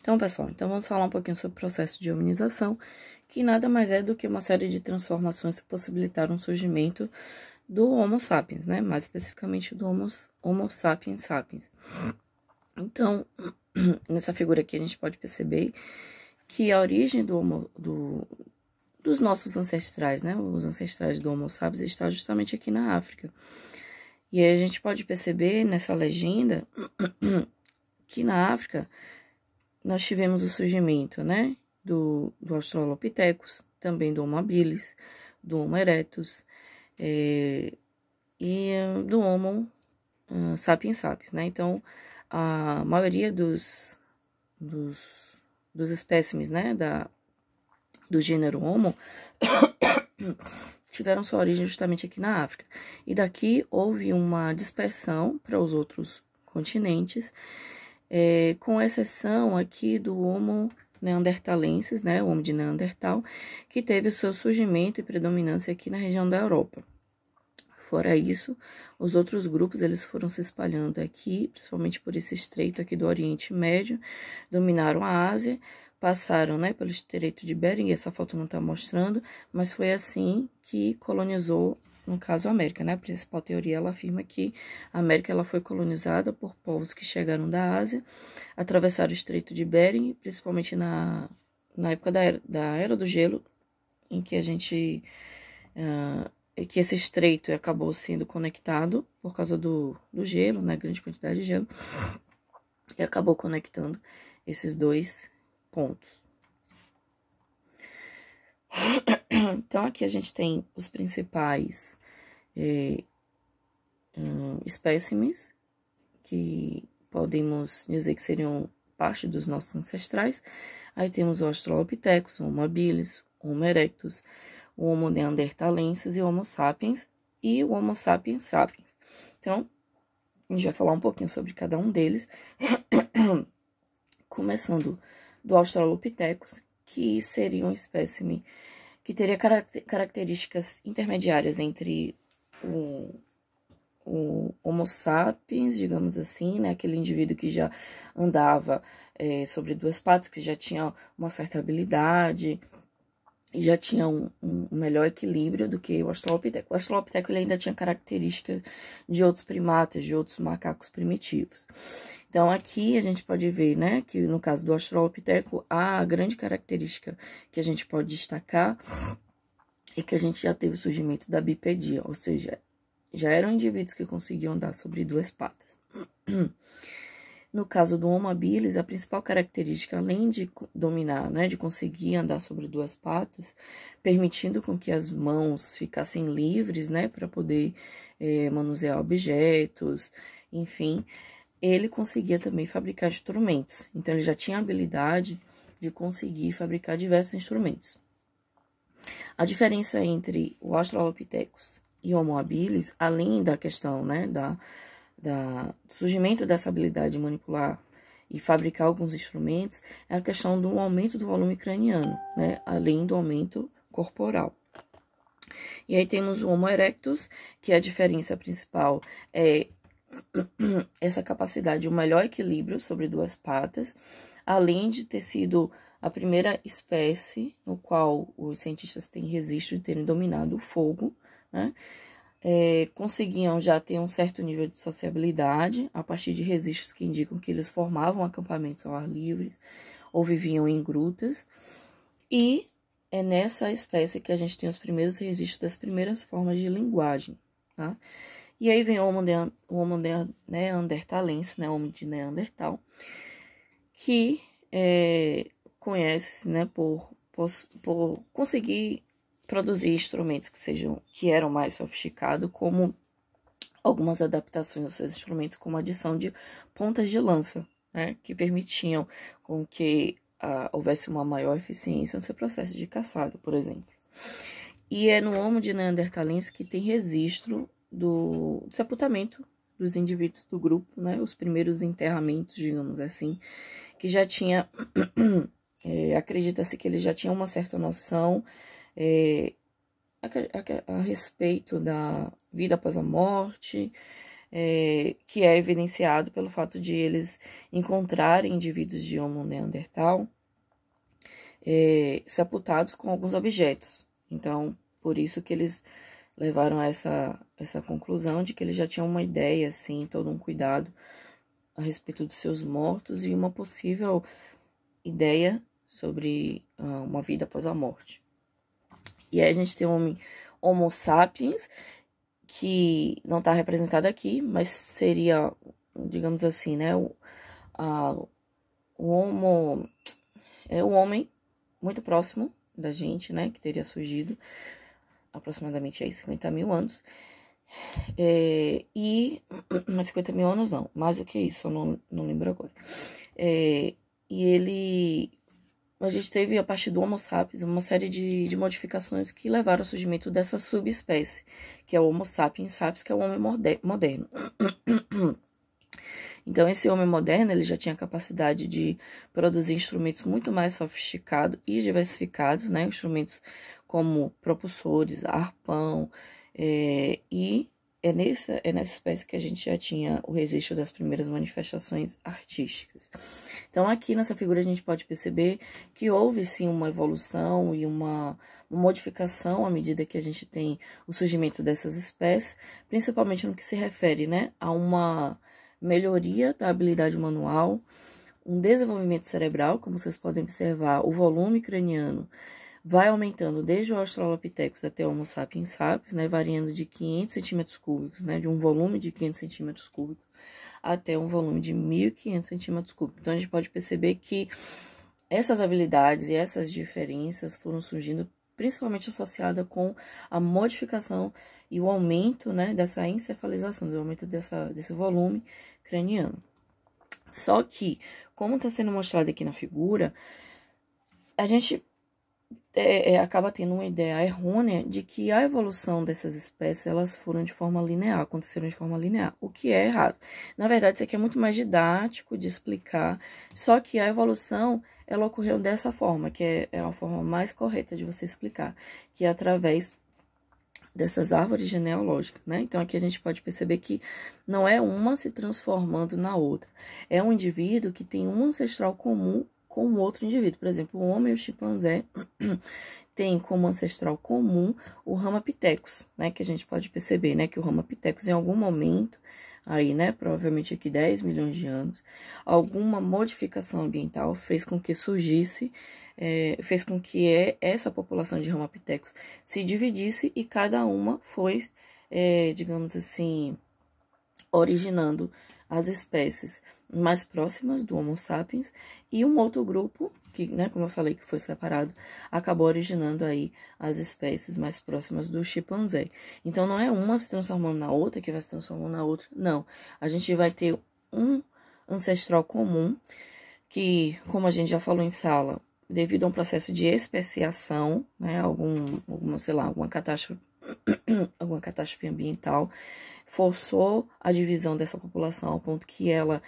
Então, pessoal, vamos falar um pouquinho sobre o processo de hominização, que nada mais é do que uma série de transformações que possibilitaram o surgimento do Homo sapiens, né? Mais especificamente do Homo sapiens sapiens. Então, nessa figura aqui a gente pode perceber que a origem dos nossos ancestrais, né? Os ancestrais do Homo sapiens está justamente aqui na África. E aí a gente pode perceber nessa legenda que na África nós tivemos o surgimento, né, do Australopithecus, também do Homo habilis, do Homo erectus e do Homo sapiens sapiens, né? Então, a maioria dos espécimes, né, do gênero Homo tiveram sua origem justamente aqui na África. E daqui houve uma dispersão para os outros continentes, com exceção aqui do Homo neanderthalensis, né, o Homo de Neandertal, que teve o seu surgimento e predominância aqui na região da Europa. Fora isso, os outros grupos eles foram se espalhando aqui, principalmente por esse estreito aqui do Oriente Médio, dominaram a Ásia, passaram, né, pelo Estreito de Bering, essa foto não está mostrando, mas foi assim que colonizou, no caso, a América, né? A principal teoria, ela afirma que a América ela foi colonizada por povos que chegaram da Ásia, atravessaram o Estreito de Bering, principalmente na época da Era do Gelo, em que a gente... que esse estreito acabou sendo conectado por causa do gelo, né? Grande quantidade de gelo, e acabou conectando esses dois pontos. Então, aqui a gente tem os principais espécimes que podemos dizer que seriam parte dos nossos ancestrais. Aí temos o Australopithecus, o Homo habilis, o Homo erectus, o Homo neanderthalensis e o Homo sapiens e o Homo sapiens sapiens. Então, a gente vai falar um pouquinho sobre cada um deles, começando do Australopithecus, que seria um espécime que teria características intermediárias entre o Homo sapiens, digamos assim, né? Aquele indivíduo que já andava sobre duas patas, que já tinha uma certa habilidade e já tinha um melhor equilíbrio do que o Australopithecus. O Australopithecus ele ainda tinha características de outros primatas, de outros macacos primitivos. Então, aqui a gente pode ver, né, que no caso do Australopithecus, a grande característica que a gente pode destacar é que a gente já teve o surgimento da bipedia, ou seja, já eram indivíduos que conseguiam andar sobre duas patas. No caso do Homo habilis, a principal característica, além de dominar, né, de conseguir andar sobre duas patas, permitindo com que as mãos ficassem livres, né, para poder manusear objetos, enfim, ele conseguia também fabricar instrumentos. Então, ele já tinha a habilidade de conseguir fabricar diversos instrumentos. A diferença entre o Australopithecus e o Homo habilis, além da questão, né, do surgimento dessa habilidade de manipular e fabricar alguns instrumentos, é a questão do aumento do volume craniano, né, além do aumento corporal. E aí temos o Homo erectus, que a diferença principal é essa capacidade de um melhor equilíbrio sobre duas patas, além de ter sido a primeira espécie no qual os cientistas têm registro de terem dominado o fogo, né? Conseguiam já ter um certo nível de sociabilidade, a partir de registros que indicam que eles formavam acampamentos ao ar livre ou viviam em grutas, e é nessa espécie que a gente tem os primeiros registros das primeiras formas de linguagem, tá? E aí vem o Homo neanderthalensis, né, Homo de Neandertal, que conhece-se, né, por conseguir produzir instrumentos que eram mais sofisticados, como algumas adaptações aos seus instrumentos, como a adição de pontas de lança, né, que permitiam com que houvesse uma maior eficiência no seu processo de caçada, por exemplo. E é no Homo de Neanderthalensis que tem registro do sepultamento dos indivíduos do grupo, né, os primeiros enterramentos, digamos assim, que já tinha, acredita-se que ele já tinha uma certa noção a respeito da vida após a morte, que é evidenciado pelo fato de eles encontrarem indivíduos de Homo neandertal sepultados com alguns objetos. Então, por isso que eles levaram a essa conclusão de que eles já tinham uma ideia, assim, todo um cuidado a respeito dos seus mortos e uma possível ideia sobre uma vida após a morte. E aí a gente tem o Homo sapiens, que não está representado aqui, mas seria, digamos assim, né, o Homo é o homem muito próximo da gente, né, que teria surgido aproximadamente aí 50 mil anos. Mas 50 mil anos não, mais do que isso, eu não lembro agora. A gente teve, a partir do Homo sapiens, uma série de modificações que levaram ao surgimento dessa subespécie, que é o Homo sapiens sapiens, que é o homem moderno. Então, esse homem moderno, ele já tinha a capacidade de produzir instrumentos muito mais sofisticados e diversificados, né? Instrumentos como propulsores, arpão, e é nessa espécie que a gente já tinha o registro das primeiras manifestações artísticas. Então, aqui nessa figura a gente pode perceber que houve, sim, uma evolução e uma modificação à medida que a gente tem o surgimento dessas espécies, principalmente no que se refere, né, a uma melhoria da habilidade manual, um desenvolvimento cerebral, como vocês podem observar, o volume craniano vai aumentando desde o Australopithecus até o Homo sapiens sapiens, né, variando de 500 centímetros cúbicos, né, de um volume de 500 centímetros cúbicos até um volume de 1.500 centímetros cúbicos. Então, a gente pode perceber que essas habilidades e essas diferenças foram surgindo principalmente associada com a modificação e o aumento, né, dessa encefalização, do aumento desse volume craniano. Só que, como está sendo mostrado aqui na figura, a gente acaba tendo uma ideia errônea de que a evolução dessas espécies, elas foram de forma linear, aconteceram de forma linear, o que é errado. Na verdade, isso aqui é muito mais didático de explicar, só que a evolução, ela ocorreu dessa forma, que é a forma mais correta de você explicar, que é através dessas árvores genealógicas, né? Então, aqui a gente pode perceber que não é uma se transformando na outra, é um indivíduo que tem um ancestral comum com um outro indivíduo. Por exemplo, o homem e o chimpanzé tem como ancestral comum o Ramapithecus, né? Que a gente pode perceber, né? Que o Ramapithecus, em algum momento, aí, né? Provavelmente aqui 10 milhões de anos, alguma modificação ambiental fez com que surgisse, fez com que essa população de Ramapithecus se dividisse e cada uma foi, digamos assim, originando as espécies mais próximas do Homo sapiens, e um outro grupo, que, né, como eu falei, que foi separado, acabou originando aí as espécies mais próximas do chimpanzé. Então, não é uma se transformando na outra, que vai se transformando na outra, não. A gente vai ter um ancestral comum, que, como a gente já falou em sala, devido a um processo de especiação, né, alguma catástrofe ambiental, forçou a divisão dessa população ao ponto que ela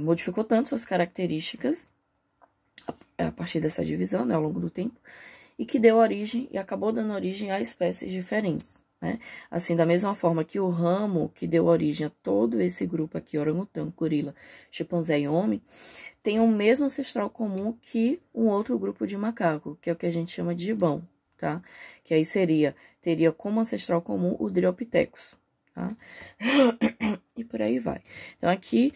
modificou tanto suas características a partir dessa divisão, né, ao longo do tempo, e que deu origem e acabou dando origem a espécies diferentes, né? Assim, da mesma forma que o ramo que deu origem a todo esse grupo aqui, orangotango, gorila, chimpanzé e homem, tem o mesmo ancestral comum que um outro grupo de macaco, que é o que a gente chama de gibão, tá? Que aí teria como ancestral comum o Dryopithecus, tá? E por aí vai. Então, aqui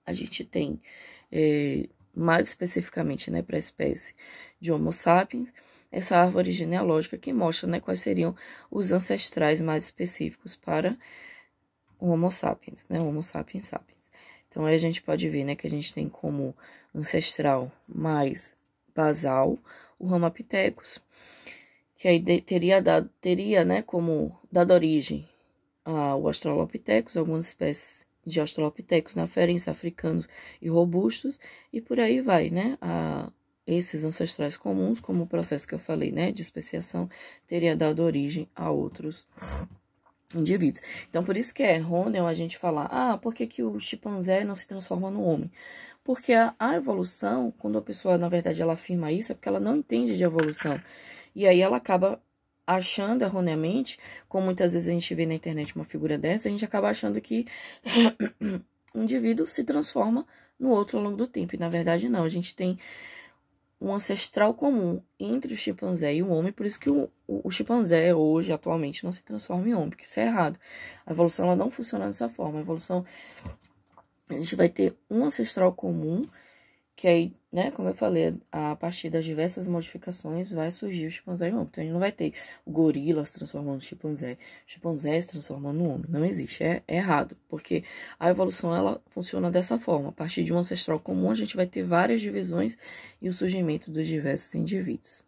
a gente tem, mais especificamente, né, para a espécie de Homo sapiens, essa árvore genealógica que mostra, né, quais seriam os ancestrais mais específicos para o Homo sapiens, né, o Homo sapiens sapiens. Então, aí a gente pode ver, né, que a gente tem como ancestral mais basal o Ramapithecus, que aí teria, né, como dado origem ao Australopithecus, algumas espécies de Australopithecus na ferença, africanos e robustos, e por aí vai, né, esses ancestrais comuns, como o processo que eu falei, né, de especiação, teria dado origem a outros indivíduos. Então, por isso que é errôneo a gente falar, por que o chimpanzé não se transforma no homem? Porque a evolução, quando a pessoa, na verdade, ela afirma isso, é porque ela não entende de evolução. E aí ela acaba achando erroneamente, como muitas vezes a gente vê na internet uma figura dessa, a gente acaba achando que o indivíduo se transforma no outro ao longo do tempo. E na verdade não, a gente tem um ancestral comum entre o chimpanzé e o homem, por isso que o chimpanzé hoje, atualmente, não se transforma em homem, porque isso é errado. A evolução ela não funciona dessa forma. A evolução, a gente vai ter um ancestral comum, que aí, né, como eu falei, a partir das diversas modificações vai surgir o chimpanzé e o homem. Então, a gente não vai ter o gorila se transformando no chimpanzé, o chimpanzé se transformando no homem. Não existe, é errado, porque a evolução, ela funciona dessa forma. A partir de um ancestral comum, a gente vai ter várias divisões e o surgimento dos diversos indivíduos.